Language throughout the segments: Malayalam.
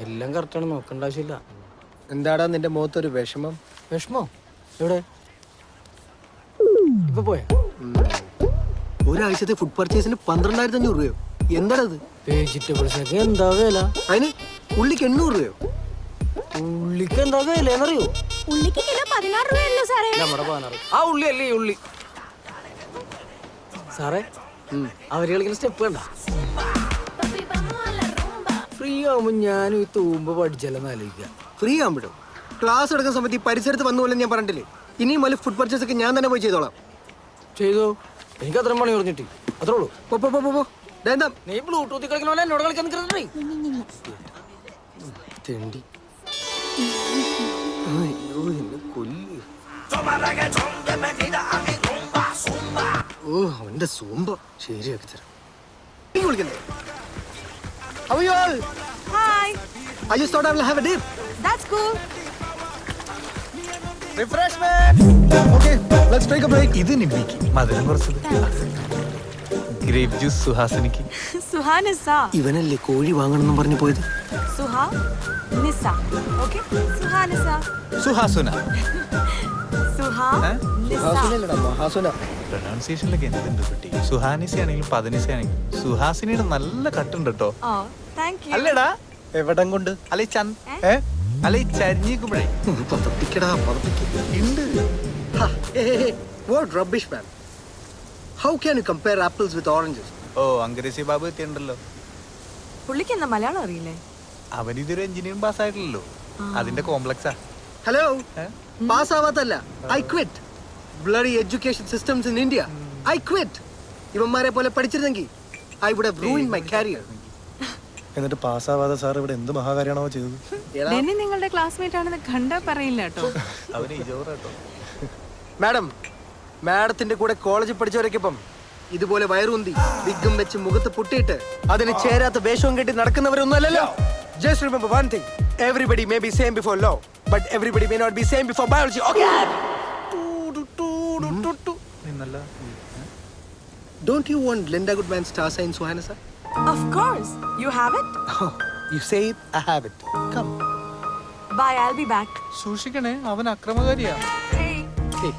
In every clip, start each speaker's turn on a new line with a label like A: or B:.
A: എല്ലാം കറക്റ്റാണ്, നോക്കേണ്ട ആവശ്യമില്ല.
B: എന്താടാ നിന്റെ മുഖത്തൊരു വിഷമം?
A: വിഷമോ? എവിടെ? ഇപ്പൊ പോയ
B: ഒരാഴ്ചത്തെ ഫുഡ് പർച്ചേസിന് 12,500 രൂപയോ? എന്താണത്?
A: വെജിറ്റബിൾസിനൊക്കെ എന്താ വില?
B: അതിന് ഉള്ളിക്ക് 800 രൂപയോ?
A: ഉള്ളിക്ക് എന്താ വില എന്നറിയോ?
C: ഉള്ളിക്ക് കിലോ 16 രൂപയല്ലോ സാറേ.
A: നമ്മുടെ 16. ആ ഉള്ളി അല്ലേ ഈ ഉള്ളി. സാറേ അവര് കളിക്കുന്ന സ്റ്റെപ്പ് കണ്ട? ഫ്രീ ആവുമ്പോ ഞാനും ഈ തൂമ്പ പഠിച്ചല്ലെന്ന് ആലോചിക്കാം.
B: ഫ്രീ ആകുമ്പോഴും ക്ലാസ് എടുക്കുന്ന സമയത്ത് ഈ പരിസരത്ത് വന്നു പോലെ ഞാൻ പറഞ്ഞിട്ടില്ലേ? ഇനിയും വലിയ ഫുഡ് പർച്ചേസ് ഒക്കെ ഞാൻ തന്നെ പോയി ചെയ്തോളാം.
A: ചെയ്തോ, എനിക്ക് അത്ര പണി പറഞ്ഞിട്ട് അത്രേ ഉള്ളൂ. നീ ബ്ലൂടൂത്തിൽ കളിക്കണ പോലെ എന്നോട് കളിക്കാൻ നിൽക്കണേ.
B: ഓ അവന്റെ സൂമ്പ ശരിയാക്കി തരാം.
C: Hi.
B: I just thought I will have a dip.
C: That's cool.
B: Refreshment. Okay, let's take a break.
D: ഇത് നിമ്മിക്ക് മധുരം കുറച്ചത്. ഗ്രേപ്പ് ജ്യൂസ് സുഹാസിനിക്ക്.
C: Suhanisa.
B: ഇവനല്ലേ കോഴി വാങ്ങണമെന്ന് പറഞ്ഞു പോയത്?
C: Suhanisa. Okay? Suhanisa.
D: സുഹാസുന.
C: Suhanisa.
B: മഹാസുന.
D: പ്രൊനൗൺസിയേഷനിലൊക്കെ എന്തുണ്ട് കുട്ടി? സുഹാനിസ ആണെങ്കിലും പതിനിസ ആണെങ്കിലും സുഹാസിനിയുടെ നല്ല കട്ടുണ്ട് കേട്ടോ.
C: Oh, thank you.
D: അല്ലേടാ?
B: എവിടം കൊണ്ട്?
D: അല്ലെ അല്ലെ ചരിഞ്ഞിക്കുമ്പോഴേ
B: പതപ്പിക്കടാ പതപ്പിക്ക.
D: ഉണ്ട്.
B: What rubbish, man. How can you compare apples with oranges?
D: ഓ അങ്കരേശി ബാബു എത്തിയുണ്ടല്ലോ.
C: പുള്ളിക്ക് എന്താ മലയാളം അറിയില്ലേ?
D: അവനിതൊരു എഞ്ചിനീയറിംഗ് പാസ് ആയിട്ടില്ലല്ലോ, അതിന്റെ കോംപ്ലക്സാ.
B: ഹലോ, പാസ് ആവാത്തല്ല, I quit. Bloody education systems in India. I quit. ഇവന്മാരെ പോലെ പഠിച്ചിരുന്നെങ്കിൽ I would have ruined my career.
E: എന്നിട്ട് പാസ്സാവാതെ സാർ ഇവിടെ എന്ത് മഹാകാര്യമാണോ ചെയ്തത്?
C: ഡെന്നി നിങ്ങളുടെ ക്ലാസ്മേറ്റ് ആണെന്ന് കണ്ടാ പറയില്ല കേട്ടോ.
D: അവന് ഇജോറാട്ടോ.
B: മാഡത്തിന്റെ കൂടെ കോളേജിൽ പഠിച്ചവരൊക്കെ ഇപ്പം ഇതുപോലെ വയറുന്തി വിഗും വെച്ച് മുഖത്ത് പൊട്ടിയിട്ട് അതിന് ചേരാത്ത വേഷവും കെട്ടി നടക്കുന്നവരൊന്നും അല്ലല്ലോ. Just remember one thing. Everybody may be same before law, but everybody may not be same before biology. Okay?
D: നിന്നല്ല.
B: Don't you want Linda Goodman's star sign, Suhanisa?
C: Of course. You have it?
B: Oh, you say it, I have it. Come.
C: Bye, I'll be back.
D: സൂക്ഷിക്കണേ, അവൻ അക്രമകാരിയാ.
C: Hey.
B: Hey,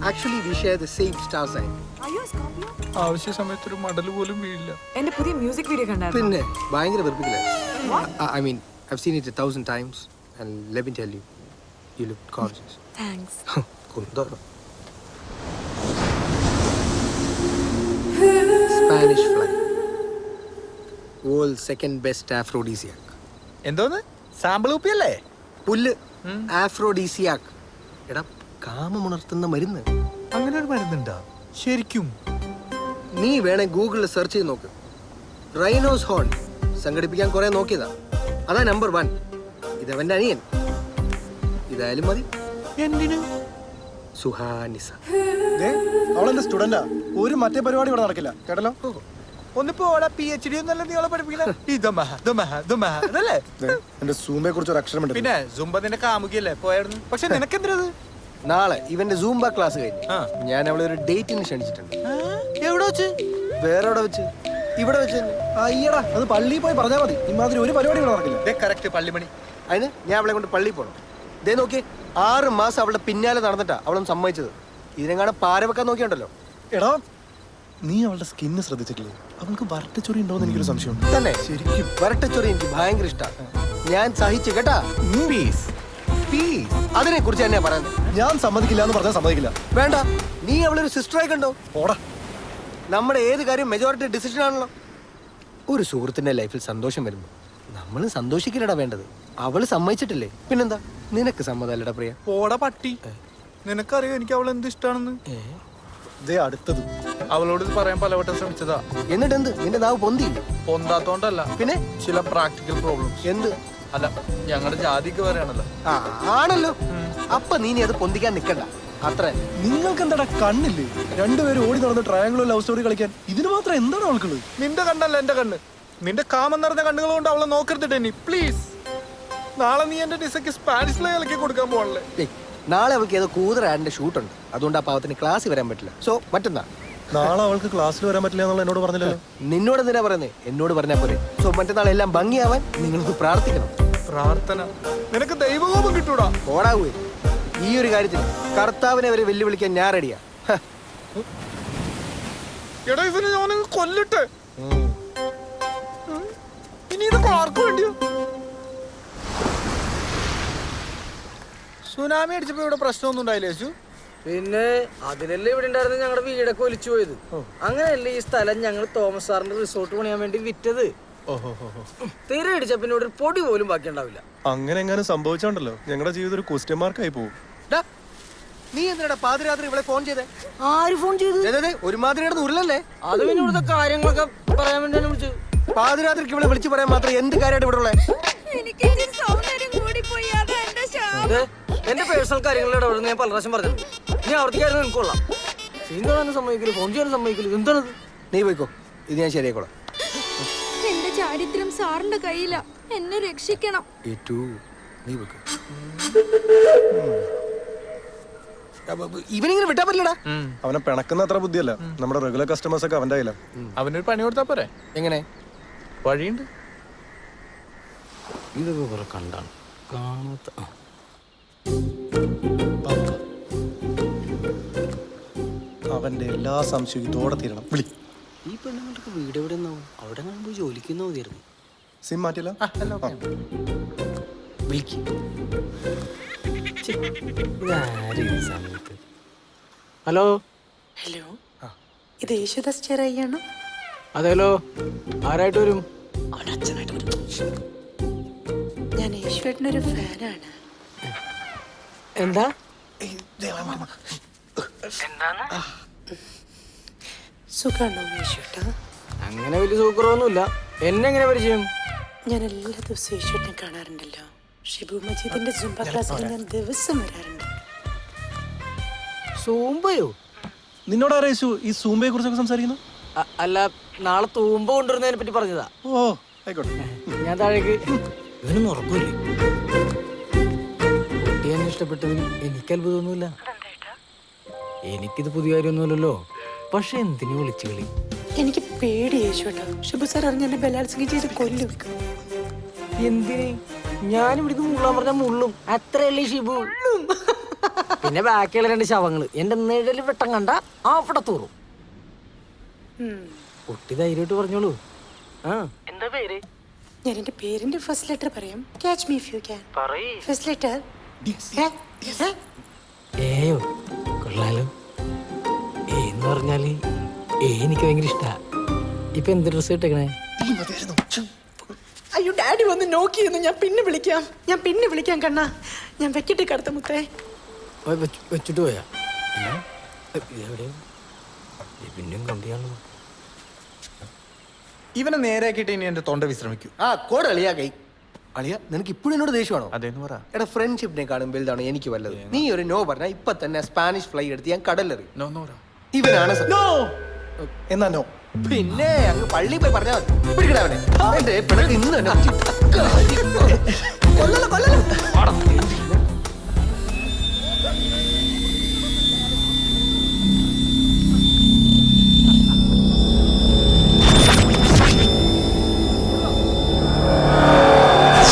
B: actually we share the same star sign.
C: Are you a Scorpio?
D: ആവശ്യ സമയത്ത് ഒരു മടൽ പോലും വീഴില്ല.
C: എന്റെ പുതിയ മ്യൂസിക് വീഡിയോ കണ്ടായിരുന്നു.
B: പിന്നെ ഭയങ്കര വെറുപ്പിക്കില്ല. I mean, I've seen it 1,000 times and let me tell you, you look gorgeous.
C: Thanks.
B: കുന്തോടോ. Spanish fly. World's second best aphrodisiac.
D: എന്തോന്ന്? സാമ്പിൾ കുപ്പിയല്ലേ?
B: പുല്ല് aphrodisiac. എടാ കാമമുണർത്തുന്ന മരുന്ന്.
D: അങ്ങനെ ഒരു മരുന്നുണ്ടാ ശരിക്കും?
B: നീ വേണേ ഗൂഗിളിൽ സെർച്ച് ചെയ്ത് നോക്ക്. റൈനോസ് ഹോൺ സംഘടിപ്പിക്കാൻ കുറെ നോക്കിയതാ. അതാ നമ്പർ 1. ഇതവന്റെ അനിയൻ. ഇതായാലും മതി.
D: എന്തിനു?
B: സുഹാനിസ.
E: അവളെന്റെ സ്റ്റുഡന്റാ. ഒരു മറ്റേ പരിപാടി ഇവിടെ നടക്കില്ല കേട്ടല്ലോ.
D: ഒന്നിപ്പോ PhD ഒന്നല്ല നീ അവളെ പഠിപ്പിക്കണല്ലേ?
E: എന്റെ സൂമയെ കുറിച്ച് ഒരു അക്ഷരം
D: പിന്നെ സുംബ നിന്റെ കാമുകിയല്ലേ പോയായിരുന്നു. പക്ഷെ നിനക്കെന്തത്?
B: നാളെ ഇവന്റെ സൂംബ ക്ലാസ് കഴിഞ്ഞു ഞാൻ അവളെ ഒരു ഡേറ്റിന് ക്ഷണിച്ചിട്ടുണ്ട്.
D: എവിടെ വെച്ച്?
B: വേറെ എവിടെ വെച്ച്? ഇവിടെ വെച്ച്.
E: അയ്യടാ, അത് പള്ളിയിൽ പോയി പറഞ്ഞാൽ മതി. ഇമാതിരി ഒരു പരിപാടി ഇവിടെ നടക്കില്ല.
D: കറക്റ്റ് പള്ളിമണി.
B: അതിന് ഞാൻ അവളെ കൊണ്ട് പള്ളിയിൽ പോകണം. ദേ നോക്കി 6 മാസം അവളുടെ പിന്നാലെ നടന്നിട്ടാ അവളൊന്ന് സമ്മതിച്ചത്. ഇതിനെങ്ങാണ് പാര വെക്കാൻ നോക്കിയുണ്ടല്ലോ.
E: എടാ, നീ അവളുടെ സ്കിന്ന് ശ്രദ്ധിച്ചിട്ടില്ലേ? അവൾക്ക് വരട്ടച്ചൊറി ഉണ്ടോന്ന് എനിക്കൊരു സംശയം.
B: തന്നെ ശരിക്കും വരട്ടച്ചൊറി എനിക്ക് ഭയങ്കര ഇഷ്ടമാണ്. ഞാൻ സഹിച്ചു കേട്ടാ. അതിനെ കുറിച്ച് തന്നെയാ പറയുന്നത്.
E: ഞാൻ സമ്മതിക്കില്ല എന്ന് പറഞ്ഞാൽ സമ്മതിക്കില്ല.
B: വേണ്ട, നീ അവളൊരു സിസ്റ്ററായി കണ്ടോ.
E: ഓടാ.
B: നമ്മുടെ ഏത് കാര്യം മെജോറിറ്റി ഡിസിഷൻ ആണല്ലോ. ഒരു സുഹൃത്തിന്റെ ലൈഫിൽ സന്തോഷം വരുമ്പോ നമ്മൾ സന്തോഷിക്കില്ലടാ വേണ്ടത്. അവള് സമ്മതിച്ചിട്ടില്ലേ, പിന്നെന്താ? നിനക്ക് സമ്മതല്ലടാ പ്രിയ.
D: ഓടാ പട്ടി. നിനക്കറിയോ എനിക്ക് അവൾ എന്ത് ഇഷ്ടാണെന്ന്?
E: അടുത്തത്
D: അവളോട് ഇത് പറയാൻ പലവട്ടം ശ്രമിച്ചതാ.
B: എന്നിട്ട് എന്ത്? നിന്റെ നാവ് പൊന്തിയില്ല?
D: പൊന്താത്തോണ്ടല്ല,
B: പിന്നെ
D: ചില പ്രാക്ടിക്കൽ പ്രോബ്ലംസ്.
B: എന്ത്?
D: അല്ല, ഞങ്ങളുടെ ജാതിക്ക് വരെയാണല്ലോ.
B: ആണല്ലോ. അപ്പൊ നീ അത് പൊന്തിക്കാൻ നിക്കണ്ട. അത്ര
E: നിങ്ങൾക്ക് എന്താടാ കണ്ണില്ലേ? രണ്ടുപേരും ഓടി നടന്ന് ട്രയാങ്കിൾ ലവ് സ്റ്റോറി കളിക്കാൻ. ഇതിന് മാത്രം എന്താണ് അവൾക്കുള്ളത്?
D: നിന്റെ കണ്ണല്ല എന്റെ കണ്ണ്. നിന്റെ കാമം നിറഞ്ഞ കണ്ണുകൾ കൊണ്ട് അവളെ നോക്കരുത് ഡെന്നി, പ്ലീസ്. നാളെ നീ എന്റെ ഡിസക്ക് സ്പാനിഷിലെ കളിക്ക് കൊടുക്കാൻ പോകണല്ലേ?
B: നാളെ അവൾക്ക് ഏതോ കൂതറ ആഡിന്റെ ഷൂട്ടുണ്ട്. അതുകൊണ്ട് ആ പാവത്തിന് ക്ലാസ്സിൽ വരാൻ പറ്റില്ല. സോ മറ്റന്നാ.
E: നാളെ അവൾക്ക് ക്ലാസ്സിൽ വരാൻ പറ്റില്ല എന്നുള്ള എന്നോട് പറഞ്ഞില്ലല്ലോ.
B: നിന്നോട് എന്തിനാ പറയുന്നേ? എന്നോട് പറഞ്ഞാ പോലെ. സോ മറ്റന്നാൾ എല്ലാം ഭംഗിയാവാൻ നിങ്ങളൊന്ന് പ്രാർത്ഥിക്കണം.
D: പ്രാർത്ഥന. നിനക്ക് ദൈവകോപം കിട്ടൂടാ.
B: ഓടാവൂ. ഈ ഒരു കാര്യത്തിൽ കർത്താവിനെ വരെ വെല്ലുവിളിക്കാൻ ഞാൻ റെഡിയാ.
D: എടാ ഇവനെ ഞാനങ്ങ് കൊല്ലട്ടെ. ഇനി ഇതൊക്കെ ആർക്കു വേണ്ടിയോ? സുനാമി അടിച്ചപ്പോ ഇവിടെ പ്രശ്നമൊന്നും ഉണ്ടായില്ലേ യേശു?
A: പിന്നെ അതിലല്ലേ ഇവിടെ ഉണ്ടായിരുന്ന ഞങ്ങളുടെ വീടൊക്കെ ഒലിച്ചു പോയത്. അങ്ങനെയല്ലേ ഈ സ്ഥലം ഞങ്ങൾ തോമസ് സാറിന്റെ റിസോർട്ട് പണിയാൻ വേണ്ടി വിറ്റത്. തീരെ അടിച്ച പിന്നെ ഇവിടെ ഒരു പൊടി പോലും ബാക്കി ഉണ്ടാവില്ല.
E: അങ്ങനെ എങ്ങനെ സംഭവിച്ചോണ്ടല്ലോ ഞങ്ങളുടെ ജീവിതം ഒരു ക്വസ്റ്റ്യൻ മാർക്കായി പോകും.
B: ഡാ, നീ എന്തിനാ പാതിരാത്രി ഇവിടെ ഫോൺ ചെയ്തേ?
A: ആര് ഫോൺ ചെയ്തു?
B: ഒരുമാതിരി കിടന്ന് ഉരുളല്ലേ?
A: അത് പിന്നെ ഇവിടുത്തെ കാര്യങ്ങളൊക്കെ പറയാൻ വേണ്ടിയാണ് വിളിച്ചത്.
B: പാതിരാത്രിക്ക് ഇവിടെ വിളിച്ചു പറയാൻ മാത്രം എന്ത് കാര്യമായിട്ട് ഇവിടെ ഉള്ളേ?
A: എന്റെ പേഴ്സണൽ കാര്യങ്ങളുടെ ഇടപെടുന്ന ഞാൻ പല പ്രാവശ്യം പറഞ്ഞു. നീ അവർക്കായിരുന്നു എനിക്ക് കൊള്ളാം. സീൻ കാണാനും സമ്മതിക്കില്ല, ഫോൺ ചെയ്യാനും സമ്മതിക്കില്ല. എന്താണത്?
B: നീ പോയിക്കോ, ഇത് ഞാൻ ശരിയായിക്കോളാം.
F: എന്റെ ചാരിത്രം സാറിന്റെ കയ്യില, എന്നെ രക്ഷിക്കണം.
B: നീ പോയിക്കോ. ഇവനിങ്ങനെ വിട്ടാ പറ്റില്ലടാ.
E: അവനെ പിണക്കുന്ന അത്ര ബുദ്ധിയല്ല. നമ്മുടെ റെഗുലർ കസ്റ്റമേഴ്സ് ഒക്കെ അവന്റെ കയ്യിലാണ്.
D: അവനൊരു പണി കൊടുത്താ പോരെ?
B: എങ്ങനെ?
D: വഴിയുണ്ട്.
A: ഇതൊക്കെ കുറെ കണ്ടാണ് കാണാത്ത.
E: അവന്റെ എല്ലാ സംശയവും ഇതോടെ തീരണം. വിളി.
A: ഈ പെണ്ണുങ്ങൾക്ക് വീട് എവിടെ നിന്നാവും? അവിടെ പോയി ജോലിക്കുന്ന മതിയായിരുന്നു.
E: സിം മാറ്റില്ല.
A: വിളിക്ക്. ഹലോ.
G: ഹലോ, ഇത് യേശുദാസ് ചെറിയാണോ?
A: അതെല്ലോ. ആരായിട്ട് വരും?
G: അവൻ അച്ഛനായിട്ട് വരും. ഞാൻ യേശുവേട്ടനൊരു ഫാനാണ്.
A: എന്താ?
G: സുഖാണോ യേശുവേട്ടാ?
A: അങ്ങനെ വലിയ സൂക്കറൊന്നുമില്ല. എന്നെ എങ്ങനെ പരിചയം?
G: ഞാൻ എല്ലാ ദിവസവും യേശുവേട്ടനെ കാണാറുണ്ടല്ലോ. ഷിബു മജീദിന്റെ സുംബ ക്ലാസ്സിൽ ഞാൻ ദിവസം വരാറുണ്ട്.
A: സൂമ്പയോ?
E: നിന്നോട് ആരാ യേശു ഈ സൂമ്പയെ കുറിച്ചൊക്കെ സംസാരിക്കുന്നു?
A: അല്ല, നാളെ തൂമ്പ കൊണ്ടുവരുന്നതിനെ പറ്റി പറഞ്ഞതാ.
E: ഓ ആയിക്കോട്ടെ.
A: ഞാൻ താഴേക്ക്. ഇവനൊന്നും ഉറപ്പില്ലേ? കുട്ടി എന്നെ ഇഷ്ടപ്പെട്ടതിൽ എനിക്ക് അത്ഭുതമൊന്നുമില്ല. എനിക്കിത് പുതിയ കാര്യമൊന്നുമില്ലല്ലോ. പക്ഷെ എന്തിനു വിളിച്ചു കളി?
G: എനിക്ക് പേടി യേശുവേട്ടാ. ഷിബു സാർ അറിഞ്ഞ എന്നെ ബലാത്സംഗം ചെയ്ത് കൊല്ലും.
A: എന്തിന്? ഞാൻ ഇവിടുന്ന് മുള്ളാൻ പറഞ്ഞാൽ മുള്ളും. അത്രയല്ലേ ഷിബു? പിന്നെ ബാക്കിയുള്ള 2 ശവങ്ങള് എന്റെ നിഴല് വെട്ടം കണ്ട അവിടെ തൂറും. കുട്ടി ധൈര്യമായിട്ട് പറഞ്ഞോളൂ. എന്താ പേര്?
G: ഞാൻ എന്റെ പേരിന്റെ ഫസ്റ്റ് ലെറ്റർ പറയാം. Catch me if you can. First letter
A: ഏയോ? കൊള്ളാലോ. എന്ന് പറഞ്ഞാല് എനിക്ക് ഭയങ്കര ഇഷ്ടാ. ഇപ്പൊ എന്ത് ഡ്രസ് ഇട്ടേക്കണേ?
G: അയ്യോ, ഡാഡി വന്ന് നോക്കിയെന്ന്. ഞാൻ പിന്നെ വിളിക്കാം കണ്ണാ. ഞാൻ വെക്കട്ടെ കറുത്ത മുത്തേ.
A: വെച്ചിട്ട് പോയാ? പിന്നെയും കണ്ടിയാണോ?
D: ഇവനെ നേരെയാക്കിയിട്ട് ഇനി എന്റെ തൊണ്ട വിശ്രമിക്കൂ.
B: കോട് അളിയാ കൈ. അളിയാ, നിനക്ക് ഇപ്പോഴും എന്നോട് ദേഷ്യമാണോ?
D: അതേന്ന് പറ.
B: എടാ, ഫ്രണ്ട്ഷിപ്പിനെ കാണും വലുതാണ് എനിക്ക് വല്ലത്. നീ ഒരു നോ പറഞ്ഞാൽ ഇപ്പൊ തന്നെ സ്പാനിഷ് ഫ്ലൈ എടുത്ത് ഞാൻ കടലെറി. ഇവനാണ്
E: എന്നാ നോ.
B: പിന്നെ അങ്ങ് പള്ളി പോയി പറഞ്ഞാൽ മതി. പിടിക്കണവനെ. ഇന്ന് തന്നെ